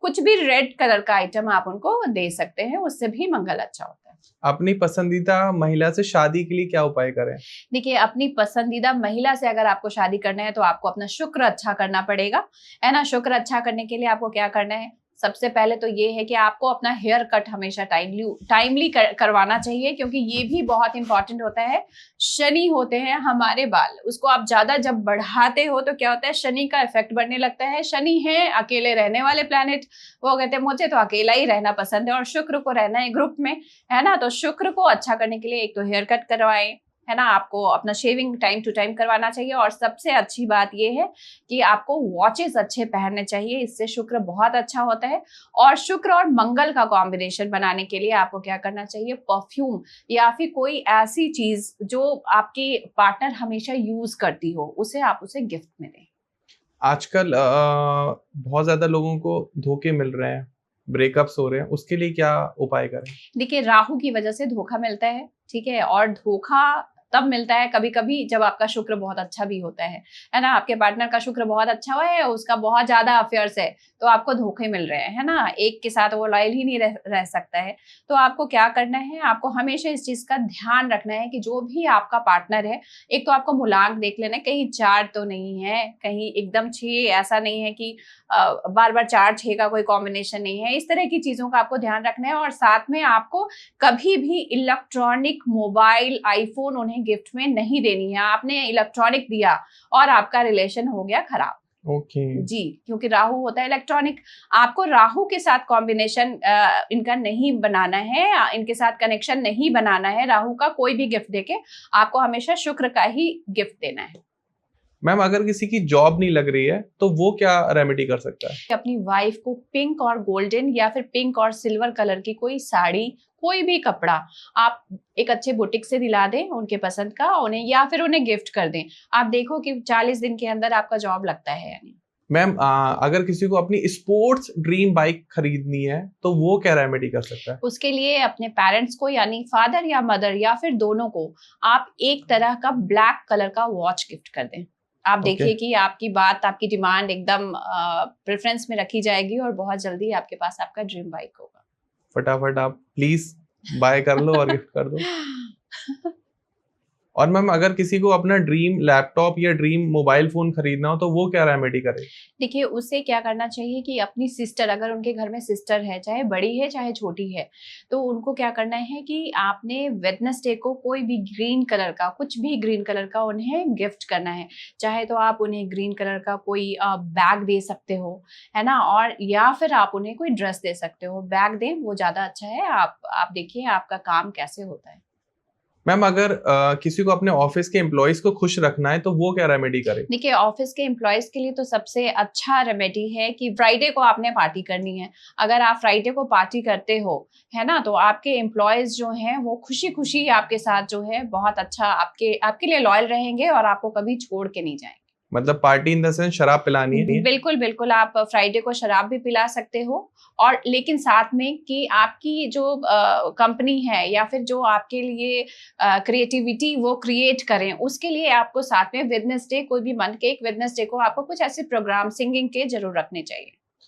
कुछ भी रेड कलर का आइटम आप उनको दे सकते हैं, उससे भी मंगल अच्छा होता है। अपनी पसंदीदा महिला से शादी के लिए क्या उपाय करें? देखिए, अपनी पसंदीदा महिला से अगर आपको शादी करना है तो आपको अपना शुक्र अच्छा करना पड़ेगा, है ना। शुक्र अच्छा करने के लिए आपको क्या करना है, सबसे पहले तो ये है कि आपको अपना हेयर कट हमेशा टाइमली करवाना चाहिए, क्योंकि ये भी बहुत इंपॉर्टेंट होता है। शनि होते हैं हमारे बाल, उसको आप ज्यादा जब बढ़ाते हो तो क्या होता है, शनि का इफेक्ट बढ़ने लगता है। शनि है अकेले रहने वाले प्लैनेट, वो कहते हैं मुझे तो अकेला ही रहना पसंद है, और शुक्र को रहना है ग्रुप में, है ना। तो शुक्र को अच्छा करने के लिए एक तो हेयर कट करवाएं, है ना, आपको अपना शेविंग टाइम टू टाइम करवाना चाहिए। और सबसे अच्छी बात यह है कि आपको वॉचेस अच्छे पहनने चाहिए, इससे शुक्र बहुत अच्छा होता है। और शुक्र और मंगल का कॉम्बिनेशन बनाने के लिए आपको क्या करना चाहिए, परफ्यूम या फिर कोई ऐसी चीज जो आपकी पार्टनर हमेशा यूज करती हो, उसे आप उसे गिफ्ट में दें। आजकल बहुत ज्यादा लोगों को धोखे मिल रहे हैं, ब्रेकअप्स हो रहे हैं, उसके लिए क्या उपाय करें? देखिए, राहु की वजह से धोखा मिलता है, ठीक है। और धोखा तब मिलता है कभी कभी जब आपका शुक्र बहुत अच्छा भी होता है ना। आपके पार्टनर का शुक्र बहुत अच्छा हुआ है, उसका बहुत ज्यादा अफेयर्स है, तो आपको धोखे मिल रहे हैं, है ना। एक के साथ वो लॉयल ही नहीं रह सकता है। तो आपको क्या करना है, आपको हमेशा इस चीज का ध्यान रखना है कि जो भी आपका पार्टनर है, एक तो आपको मूलांक देख लेना है, कहीं 4 तो नहीं है, कहीं एकदम 6, ऐसा नहीं है कि बार बार 4-6 का कोई कॉम्बिनेशन नहीं है। इस तरह की चीजों का आपको ध्यान रखना है। और साथ में आपको कभी भी इलेक्ट्रॉनिक मोबाइल, आईफोन उन्हें गिफ्ट में नहीं देनी है। आपने इलेक्ट्रॉनिक दिया और आपका रिलेशन हो गया खराब। ओके। जी, क्योंकि राहु होता है इलेक्ट्रॉनिक। आपको राहु के साथ कॉम्बिनेशन इनका नहीं बनाना है, इनके साथ कनेक्शन नहीं बनाना है। राहु का कोई भी गिफ्ट देके आपको हमेशा शुक्र का ही गिफ्ट देना है। मैम अगर किसी की जॉब नहीं लग रही है तो वो क्या रेमेडी कर सकता है? अपनी वाइफ को पिंक और गोल्डन या फिर पिंक और सिल्वर कलर की कोई साड़ी, कोई भी कपड़ा आप एक अच्छे बुटीक से दिला दें उनके पसंद का उन्हें, या फिर उन्हें गिफ्ट कर दें। आप देखो कि 40 दिन के अंदर आपका जॉब लगता है या नहीं। मैम अगर किसी को अपनी स्पोर्ट्स ड्रीम बाइक खरीदनी है तो वो क्या रेमेडी कर सकता है? उसके लिए अपने पेरेंट्स को यानी फादर या मदर या फिर दोनों को आप एक तरह का ब्लैक कलर का वॉच गिफ्ट कर दें। आप देखिए कि आपकी बात, आपकी डिमांड एकदम प्रेफरेंस में रखी जाएगी और बहुत जल्दी आपके पास आपका ड्रीम बाइक होगा। फटाफट आप प्लीज बाय कर लो और गिफ्ट कर दो। और मैम अगर किसी को अपना ड्रीम लैपटॉप या ड्रीम मोबाइल फोन खरीदना हो तो वो क्या रेमेडी करे? देखिए उसे क्या करना चाहिए कि अपनी सिस्टर, अगर उनके घर में सिस्टर है, चाहे बड़ी है चाहे छोटी है, तो उनको क्या करना है कि आपने वेडनेसडे को कोई भी ग्रीन कलर का, कुछ भी ग्रीन कलर का उन्हें गिफ्ट करना है। चाहे तो आप उन्हें ग्रीन कलर का कोई बैग दे सकते हो, है ना, और या फिर आप उन्हें कोई ड्रेस दे सकते हो। बैग दें वो ज्यादा अच्छा है। आप देखिए आपका काम कैसे होता है। मैम अगर किसी को अपने ऑफिस के एम्प्लॉयज को खुश रखना है तो वो क्या रेमेडी करे? देखिए ऑफिस के एम्प्लॉयज के लिए तो सबसे अच्छा रेमेडी है कि फ्राइडे को आपने पार्टी करनी है। अगर आप फ्राइडे को पार्टी करते हो, है ना, तो आपके एम्प्लॉयज जो हैं वो खुशी खुशी आपके साथ जो है बहुत अच्छा आपके लिए लॉयल रहेंगे और आपको कभी छोड़ के नहीं जाएंगे। मतलब पार्टी इन द सेंस शराब पिलानी है? बिल्कुल बिल्कुल, आप फ्राइडे को शराब भी पिला सकते हो, और लेकिन साथ में कि आपकी जो कंपनी है या फिर जो आपके लिए क्रिएटिविटी वो क्रिएट करें, उसके लिए आपको साथ में वेडनेसडे, कोई भी मंथ के एक वेडनेसडे को आपको कुछ ऐसे प्रोग्राम सिंगिंग के जरूर रखने चाहिए।